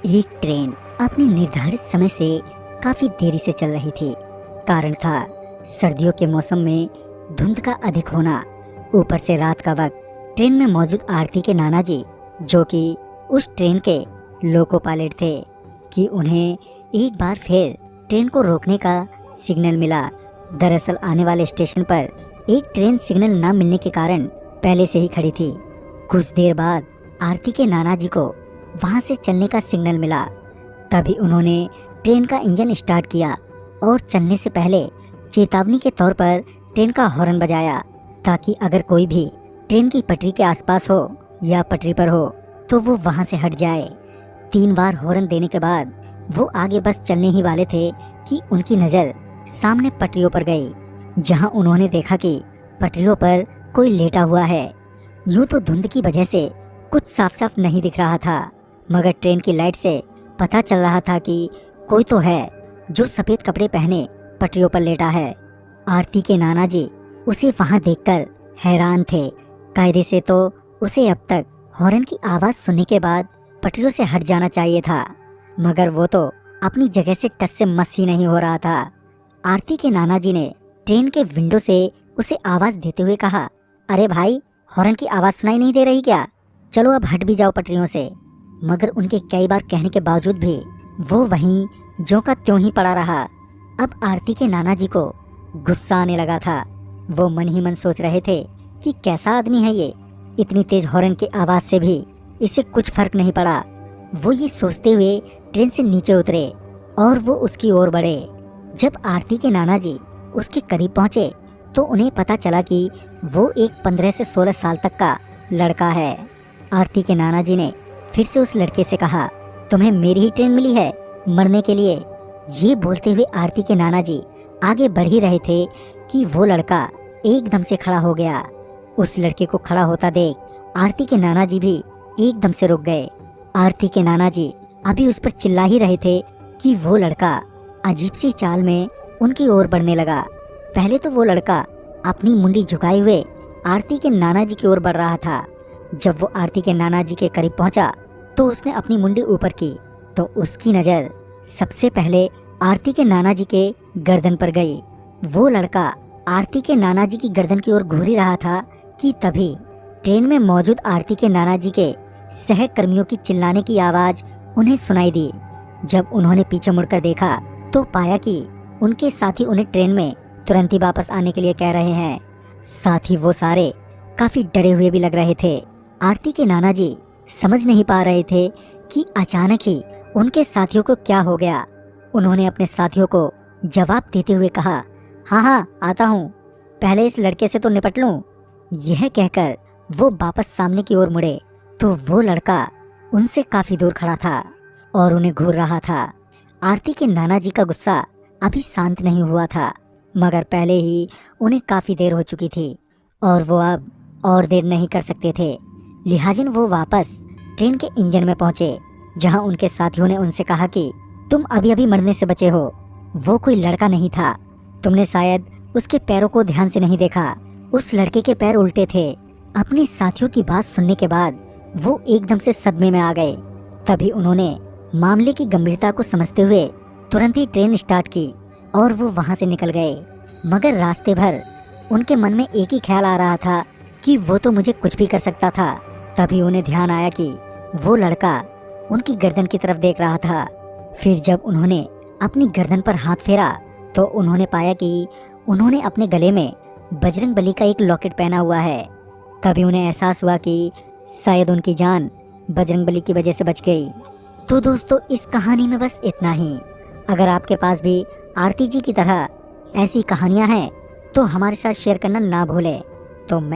एक ट्रेन अपने निर्धारित समय से काफी देरी से चल रही थी। कारण था सर्दियों के मौसम में धुंध का अधिक होना। ऊपर से रात का वक्त। ट्रेन में मौजूद आरती के नाना जी, जो कि उस ट्रेन के लोको पायलट थे, कि उन्हें एक बार फिर ट्रेन को रोकने का सिग्नल मिला। दरअसल आने वाले स्टेशन पर एक ट्रेन सिग्नल न मिलने के कारण पहले से ही खड़ी थी। कुछ देर बाद आरती के नाना जी को वहां से चलने का सिग्नल मिला। तभी उन्होंने ट्रेन का इंजन स्टार्ट किया और चलने से पहले चेतावनी के तौर पर ट्रेन का हॉर्न बजाया, ताकि अगर कोई भी ट्रेन की पटरी के आसपास हो या पटरी पर हो तो वो वहां से हट जाए। 3 बार हॉर्न देने के बाद वो आगे बस चलने ही वाले थे कि उनकी नज़र सामने पटरियों पर गई, जहां उन्होंने देखा कि पटरियों पर कोई लेटा हुआ है। यूं तो धुंध की वजह से कुछ साफ साफ नहीं दिख रहा था, मगर ट्रेन की लाइट से पता चल रहा था कि कोई तो है जो सफ़ेद कपड़े पहने पटरियों पर लेटा है। आरती के नाना जी उसे वहां देखकर हैरान थे। कायदे से तो उसे अब तक हॉर्न की आवाज़ सुनने के बाद पटरियों से हट जाना चाहिए था, मगर वो तो अपनी जगह से टस से मस ही नहीं हो रहा था। आरती के नाना जी ने ट्रेन के विंडो से उसे आवाज़ देते हुए कहा, अरे भाई, हॉर्न की आवाज़ सुनाई नहीं दे रही क्या? चलो अब हट भी जाओ पटरियों से। मगर उनके कई बार कहने के बावजूद भी वो वहीं ज्यों का त्यों ही पड़ा रहा। अब आरती के नाना जी को गुस्सा आने लगा था। वो मन ही मन सोच रहे थे कि कैसा आदमी है ये, इतनी तेज हॉर्न की आवाज़ से भी इसे कुछ फर्क नहीं पड़ा। वो ये सोचते हुए ट्रेन से नीचे उतरे और वो उसकी ओर बढ़े। जब आरती के नाना जी उसके करीब पहुंचे तो उन्हें पता चला कि वो एक 15 से 16 साल तक का लड़का है। आरती के नाना जी ने फिर से उस लड़के से कहा, तुम्हें मेरी ही ट्रेन मिली है मरने के लिए? ये बोलते हुए आरती के नाना जी आगे बढ़ ही रहे थे कि वो लड़का एकदम से खड़ा हो गया। उस लड़के को खड़ा होता देख आरती के नाना जी भी एकदम से रुक गए। आरती के नाना जी अभी उस पर चिल्ला ही रहे थे कि वो लड़का अजीब सी चाल में उनकी ओर बढ़ने लगा। पहले तो वो लड़का अपनी मुंडी झुकाए हुए आरती के नाना जी की ओर बढ़ रहा था। जब वो आरती के नाना जी के करीब पहुंचा तो उसने अपनी मुंडी ऊपर की तो उसकी नज़र सबसे पहले आरती के नाना जी के गर्दन पर गई। वो लड़का आरती के नाना जी की गर्दन की ओर घूर ही रहा था कि तभी ट्रेन में मौजूद आरती के नाना जी के सहकर्मियों की चिल्लाने की आवाज़ उन्हें सुनाई दी। जब उन्होंने पीछे मुड़कर देखा तो पाया कि उनके साथी उन्हें ट्रेन में तुरंत ही वापस आने के लिए कह रहे हैं। साथ ही वो सारे काफ़ी डरे हुए भी लग रहे थे। आरती के नाना जी समझ नहीं पा रहे थे कि अचानक ही उनके साथियों को क्या हो गया। उन्होंने अपने साथियों को जवाब देते हुए कहा, हाँ हाँ आता हूँ, पहले इस लड़के से तो निपट लूँ। यह कहकर वो वापस सामने की ओर मुड़े तो वो लड़का उनसे काफ़ी दूर खड़ा था और उन्हें घूर रहा था। आरती के नाना जी का गुस्सा अभी शांत नहीं हुआ था, मगर पहले ही उन्हें काफ़ी देर हो चुकी थी और वो अब और देर नहीं कर सकते थे। लिहाजन वो वापस ट्रेन के इंजन में पहुंचे, जहां उनके साथियों ने उनसे कहा कि तुम अभी अभी मरने से बचे हो। वो कोई लड़का नहीं था, तुमने शायद उसके पैरों को ध्यान से नहीं देखा। उस लड़के के पैर उल्टे थे। अपने साथियों की बात सुनने के बाद वो एकदम से सदमे में आ गए। तभी उन्होंने मामले की गंभीरता को समझते हुए तुरंत ही ट्रेन स्टार्ट की और वो वहां से निकल गए। मगर रास्ते भर उनके मन में एक ही ख्याल आ रहा था कि वो तो मुझे कुछ भी कर सकता था। तभी उन्हें ध्यान आया कि वो लड़का उनकी गर्दन की तरफ देख रहा था। फिर जब उन्होंने अपनी गर्दन पर हाथ फेरा तो उन्होंने पाया कि उन्होंने अपने गले में बजरंग बली का एक लॉकेट पहना हुआ है। तभी उन्हें एहसास हुआ कि शायद उनकी जान बजरंग बली की वजह से बच गई। तो दोस्तों, इस कहानी में बस इतना ही। अगर आपके पास भी आरती जी की तरह ऐसी कहानियां हैं तो हमारे साथ शेयर करना ना भूलें। तो मैं